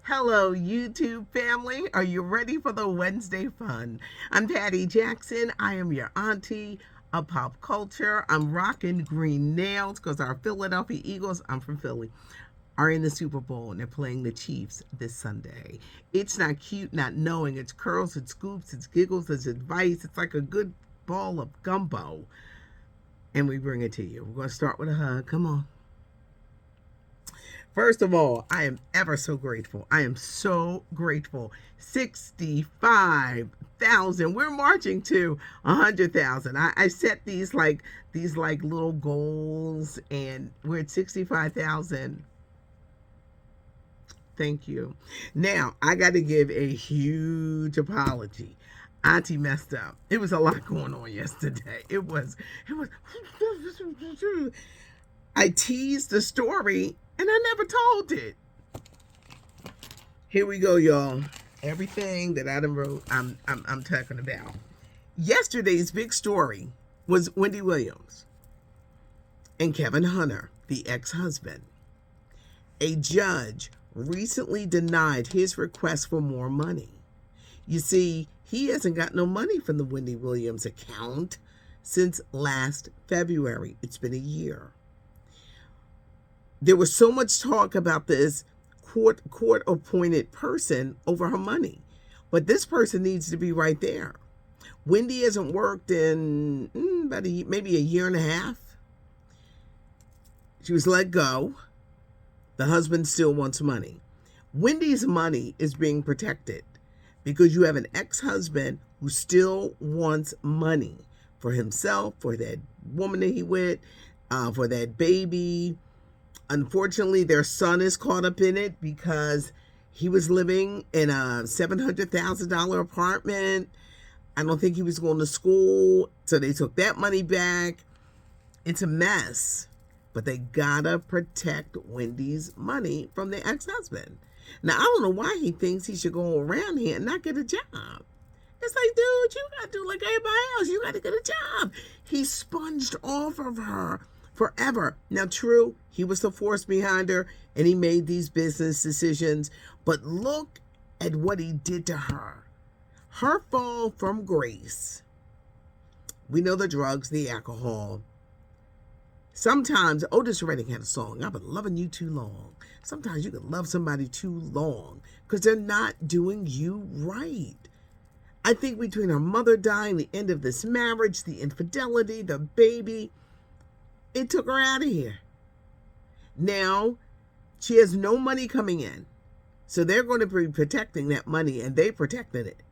Hello, YouTube family. Are you ready for the Wednesday fun? I'm Patty Jackson. I am your auntie of pop culture. I'm rocking green nails because our Philadelphia Eagles, I'm from Philly, are in the Super Bowl and they're playing the Chiefs this Sunday. It's not cute not knowing. It's curls, it's scoops, it's giggles, it's advice. It's like a good ball of gumbo. And we bring it to you. We're going to start with a hug. Come on. First of all, I am ever so grateful. I am so grateful. 65,000. We're marching to 100,000. I set these little goals, and we're at 65,000. Thank you. Now I got to give a huge apology. Auntie messed up. It was a lot going on yesterday. It was. I teased the story and I never told it. Here we go, y'all. Everything that Adam wrote, I'm talking about. Yesterday's big story was Wendy Williams and Kevin Hunter, the ex-husband. A judge recently denied his request for more money. You see, he hasn't got no money from the Wendy Williams account since last February. It's been a year. There was so much talk about this court appointed person over her money, but this person needs to be right there. Wendy hasn't worked in maybe a year and a half. She was let go. The husband still wants money. Wendy's money is being protected because you have an ex-husband who still wants money for himself, for that woman that he with, for that baby. Unfortunately, their son is caught up in it because he was living in a $700,000 apartment. I don't think he was going to school, so they took that money back. It's a mess, but they gotta protect Wendy's money from the ex-husband. Now, I don't know why he thinks he should go around here and not get a job. It's like, dude, you gotta do like everybody else. You gotta get a job. He sponged off of her forever. Now, true, he was the force behind her and he made these business decisions, but look at what he did to her. Her fall from grace. We know the drugs, the alcohol. Sometimes, Otis Redding had a song, I've been loving you too long. Sometimes you can love somebody too long because they're not doing you right. I think between her mother dying, the end of this marriage, the infidelity, the baby, it took her out of here. Now, she has no money coming in. So they're going to be protecting that money, and they protected it.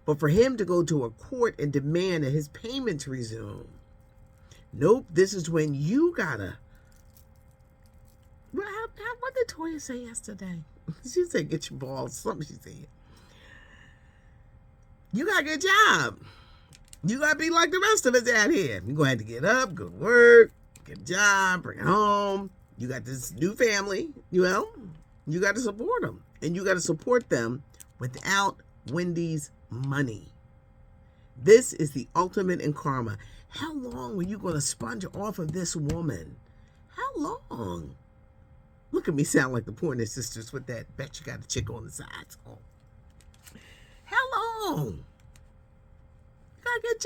But for him to go to a court and demand that his payments resume, nope, this is when you gotta. What did Toya say yesterday? She said, get your balls. Something she said. You gotta get a job. You gotta be like the rest of us out here. You're gonna have to get up, go to work, get a job, bring it home. You got this new family, you got to support them. And you got to support them without Wendy's money. This is the ultimate in karma. How long were you going to sponge off of this woman? How long? Look at me sound like the Pointer Sisters with that bet you got a chick on the sides. Oh. How long? You got to get a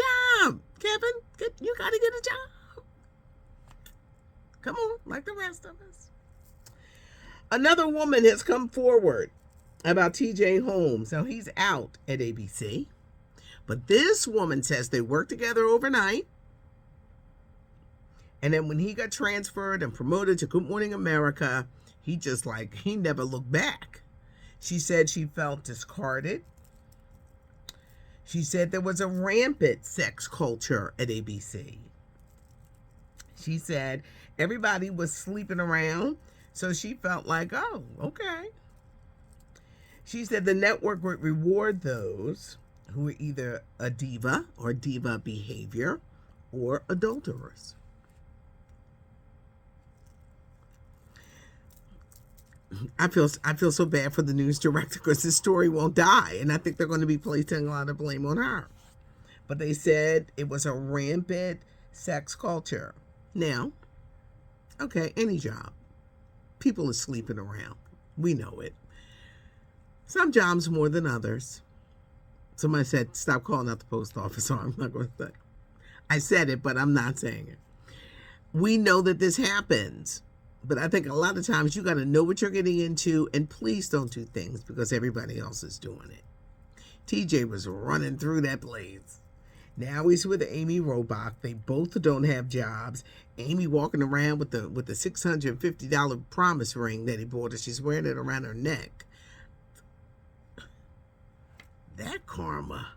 job, Kevin. You got to get a job. Come on, like the rest of us. Another woman has come forward about TJ Holmes. Now, he's out at ABC. But this woman says they worked together overnight. And then when he got transferred and promoted to Good Morning America, he never looked back. She said she felt discarded. She said there was a rampant sex culture at ABC. She said everybody was sleeping around, so she felt like, oh, okay. She said the network would reward those who were either a diva or diva behavior or adulterers. I feel so bad for the news director because this story won't die, and I think they're going to be placing a lot of blame on her. But they said it was a rampant sex culture. Now, okay, any job. People are sleeping around. We know it. Some jobs more than others. Somebody said, stop calling out the post office. So I'm not going to say. I said it, but I'm not saying it. We know that this happens. But I think a lot of times you got to know what you're getting into, and please don't do things because everybody else is doing it. TJ was running through that place. Now he's with Amy Robach. They both don't have jobs. Amy walking around with the $650 promise ring that he bought her. She's wearing it around her neck. That karma.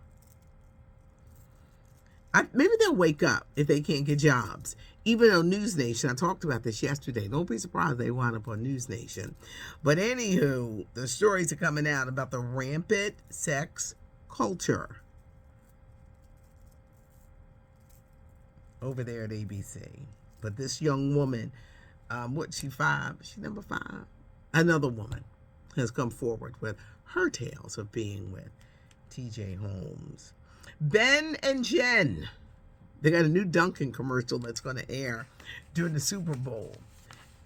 Maybe they'll wake up if they can't get jobs. Even on News Nation, I talked about this yesterday. Don't be surprised they wind up on News Nation. But anywho, the stories are coming out about the rampant sex culture over there at ABC. But this young woman, she 5? She number 5? Another woman has come forward with her tales of being with TJ Holmes. Ben and Jen. They got a new Dunkin' commercial that's going to air during the Super Bowl.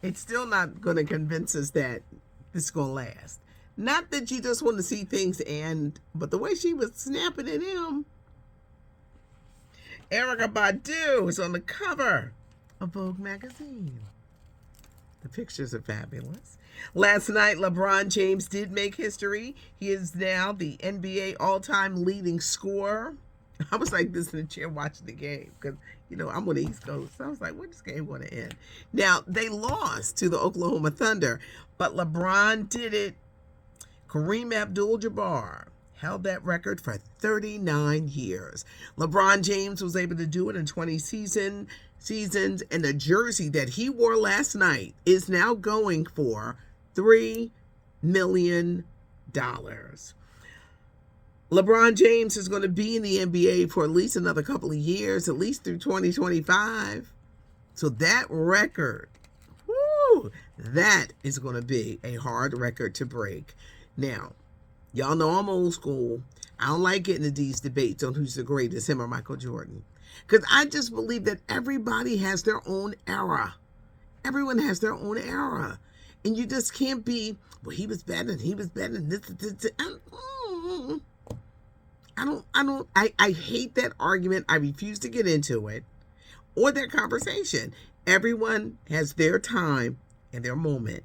It's still not going to convince us that this is going to last. Not that you just want to see things end, but the way she was snapping at him. Erykah Badu is on the cover of Vogue magazine. The pictures are fabulous. Last night, LeBron James did make history. He is now the NBA all-time leading scorer. I was like this in the chair watching the game because, I'm on the East Coast. So I was like, when's this game going to end? Now, they lost to the Oklahoma Thunder, but LeBron did it. Kareem Abdul-Jabbar held that record for 39 years. LeBron James was able to do it in 20 seasons, and the jersey that he wore last night is now going for $3 million. LeBron James is going to be in the NBA for at least another couple of years, at least through 2025. So that record, that is going to be a hard record to break. Now, y'all know I'm old school. I don't like getting into these debates on who's the greatest, him or Michael Jordan. Because I just believe that everybody has their own era. Everyone has their own era. And you just can't be, well, he was better, and he was better, and this. I hate that argument. I refuse to get into it or that conversation. Everyone has their time and their moment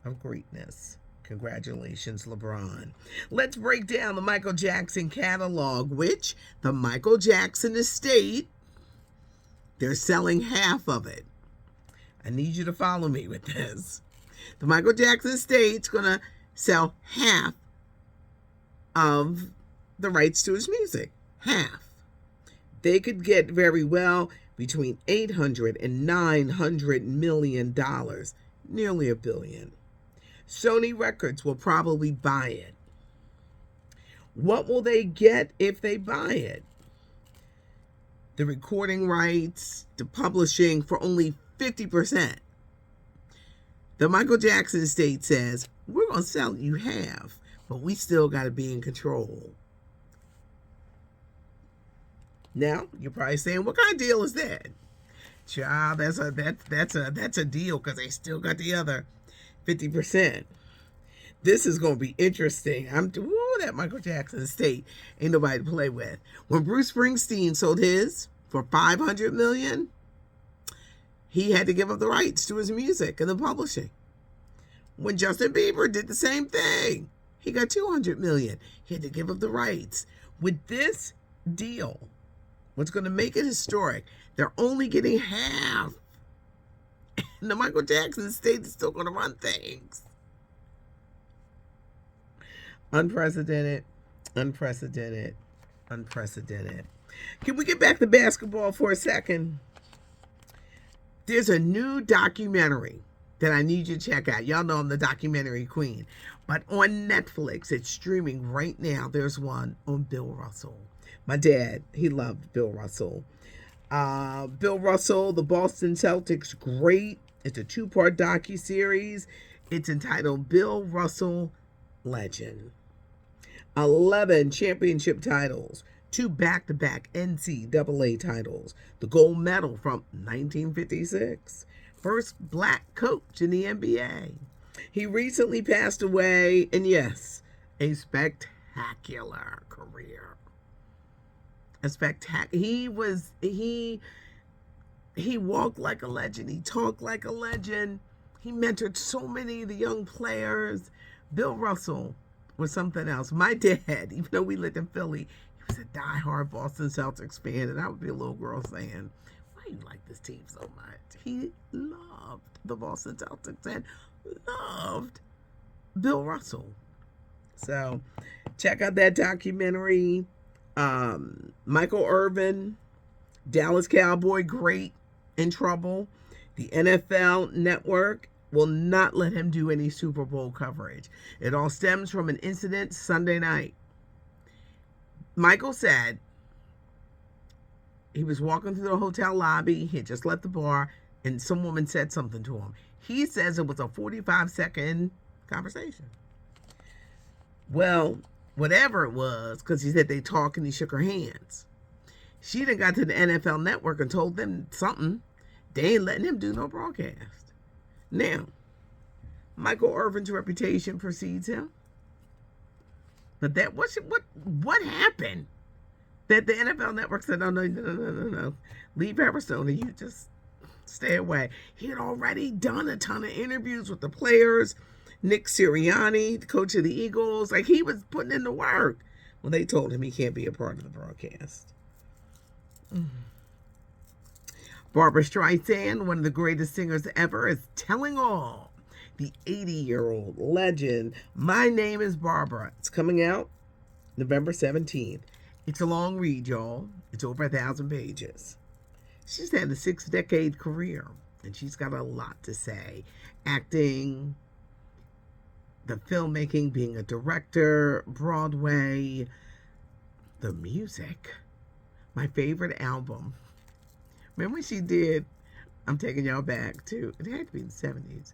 of greatness. Congratulations, LeBron. Let's break down the Michael Jackson catalog, which the Michael Jackson estate, they're selling half of it. I need you to follow me with this. The Michael Jackson estate's going to sell half of the rights to his music. Half. They could get very well between $800 and $900 million, nearly $1 billion. Sony Records will probably buy it. What will they get if they buy it? The recording rights, the publishing for only 50%. The Michael Jackson estate says, we're going to sell you half, but we still got to be in control. Now, you're probably saying, what kind of deal is that? Child, that's a deal because they still got the other 50%. This is going to be interesting. That Michael Jackson estate ain't nobody to play with. When Bruce Springsteen sold his for $500 million, he had to give up the rights to his music and the publishing. When Justin Bieber did the same thing, he got $200 million. He had to give up the rights. With this deal, what's going to make it historic, they're only getting half. And the Michael Jackson estate is still going to run things. Unprecedented, unprecedented, unprecedented. Can we get back to basketball for a second? There's a new documentary that I need you to check out. Y'all know I'm the documentary queen. But on Netflix, it's streaming right now. There's one on Bill Russell. My dad, he loved Bill Russell. Bill Russell, the Boston Celtics, great. It's a 2-part docuseries. It's entitled Bill Russell Legend. 11 championship titles, 2 back-to-back NCAA titles, the gold medal from 1956, first black coach in the NBA. He recently passed away, and yes, a spectacular career. A spectacular. He walked like a legend. He talked like a legend. He mentored so many of the young players. Bill Russell was something else. My dad, even though we lived in Philly, he was a diehard Boston Celtics fan, and I would be a little girl saying, "Why do you like this team so much?" He loved the Boston Celtics and loved Bill Russell. So check out that documentary. Michael Irvin, Dallas Cowboy, great in trouble. The NFL Network will not let him do any Super Bowl coverage. It all stems from an incident Sunday night. Michael said he was walking through the hotel lobby. He had just left the bar, and some woman said something to him. He says it was a 45-second conversation. Well, whatever it was, because he said they talked and he shook her hands. She then got to the NFL Network and told them something. They ain't letting him do no broadcast. Now, Michael Irvin's reputation precedes him. But that what happened? That the NFL Network said, no. Leave Arizona. You just stay away. He had already done a ton of interviews with the players. Nick Sirianni, the coach of the Eagles, like he was putting in the work. Well, they told him he can't be a part of the broadcast. Barbra Streisand, one of the greatest singers ever, is telling all. The 80-year-old legend, My Name is Barbra. It's coming out November 17th. It's a long read, y'all. It's over 1,000 pages. She's had a 6-decade career, and she's got a lot to say. Acting, the filmmaking, being a director, Broadway, the music. My favorite album. Remember when she did, I'm taking y'all back to, it had to be the 70s.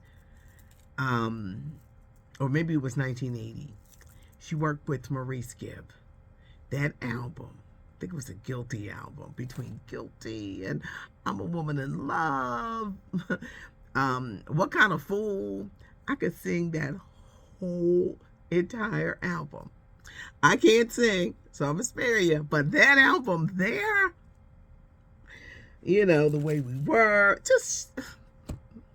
Or maybe it was 1980. She worked with Maurice Gibb. That album, I think it was a Guilty album, between Guilty and I'm a Woman in Love. What Kind of Fool? I could sing that whole entire album. I can't sing, so I'm gonna spare you. But that album there, The Way We Were, just,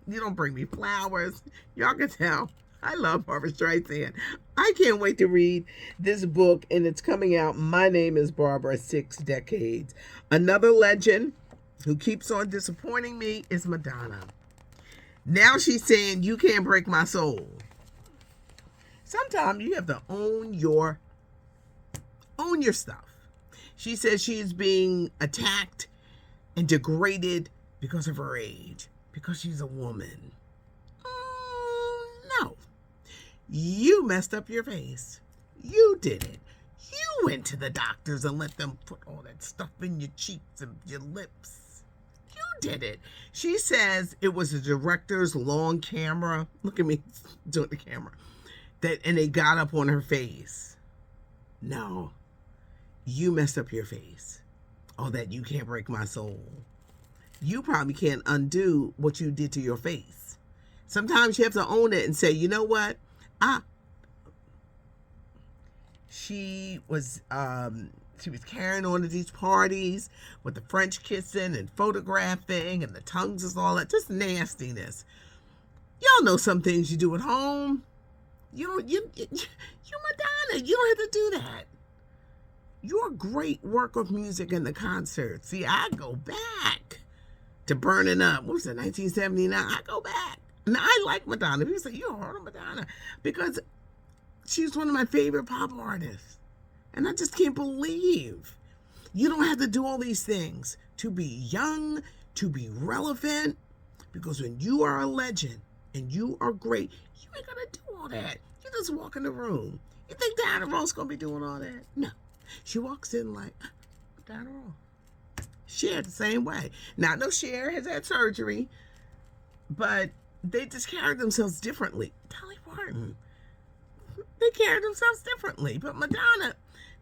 You Don't Bring Me Flowers. Y'all can tell I love Barbra Streisand. I can't wait to read this book, and it's coming out. My Name is Barbra, 6 decades. Another legend who keeps on disappointing me is Madonna. Now she's saying, you can't break my soul. Sometimes you have to own your stuff. She says she is being attacked and degraded because of her age, because she's a woman. No. You messed up your face. You did it. You went to the doctors and let them put all that stuff in your cheeks and your lips. You did it. She says it was the director's long camera. Look at me doing the camera. And they got up on her face. No. You messed up your face. Oh, that you can't break my soul. You probably can't undo what you did to your face. Sometimes you have to own it and say, you know what? She was carrying on to these parties with the French kissing and photographing and the tongues and all that. Just nastiness. Y'all know some things you do at home. You're Madonna. You don't have to do that. Your great work of music in the concert. See, I go back to Burning Up. What was it, 1979? I go back. Now, I like Madonna. People say, you heard of Madonna. Because she's one of my favorite pop artists. And I just can't believe you don't have to do all these things to be young, to be relevant. Because when you are a legend and you are great, you ain't got to do all that. You just walk in the room. You think Diana Ross going to be doing all that? No. She walks in like, Diana Ross. Cher the same way. Now, I know Cher has had surgery, but they just carry themselves differently. Dolly Parton, they carry themselves differently. But Madonna,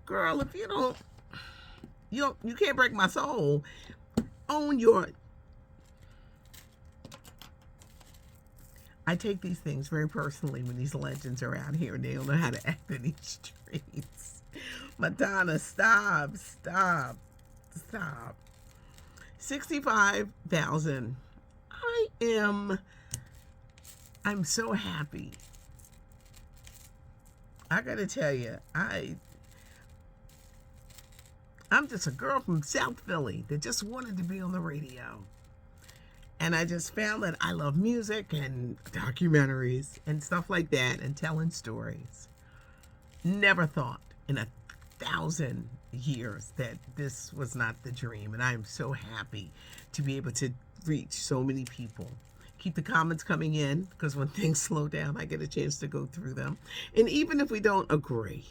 girl, if you can't break my soul. I take these things very personally when these legends are out here and they don't know how to act in these streets. Madonna, stop, stop, stop. 65,000. I'm so happy. I gotta tell you, I'm just a girl from South Philly that just wanted to be on the radio. And I just found that I love music and documentaries and stuff like that and telling stories. Never thought in 1,000 years that this was not the dream. And I am so happy to be able to reach so many people. Keep the comments coming in, because when things slow down, I get a chance to go through them. And even if we don't agree,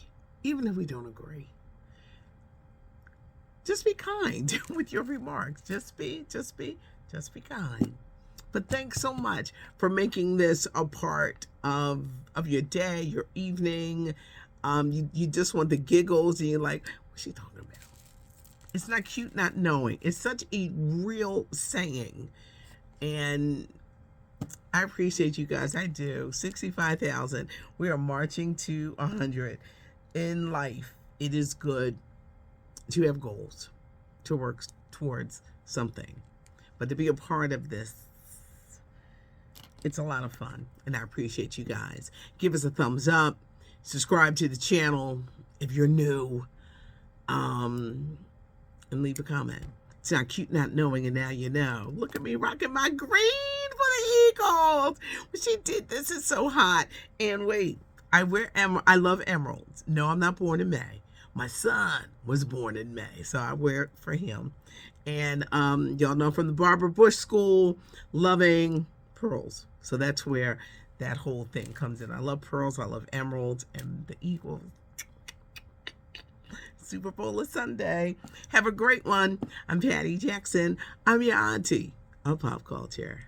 just be kind with your remarks. Just be kind. But thanks so much for making this a part of your day, your evening. You just want the giggles, and you're like, what's she talking about? It's not cute not knowing. It's such a real saying. And I appreciate you guys. I do. 65,000. We are marching to 100. In life, it is good to have goals, to work towards something. But to be a part of this, it's a lot of fun. And I appreciate you guys. Give us a thumbs up. Subscribe to the channel if you're new. And leave a comment. It's not cute not knowing, and now you know. Look at me rocking my green for the Eagles. When she did this, is so hot. And wait, I love emeralds. No, I'm not born in May. My son was born in May, so I wear it for him. And y'all know from the Barbara Bush School, loving pearls. So that's where that whole thing comes in. I love pearls, I love emeralds, and the Eagles. Super Bowl is Sunday. Have a great one. I'm Patty Jackson. I'm your auntie of pop culture.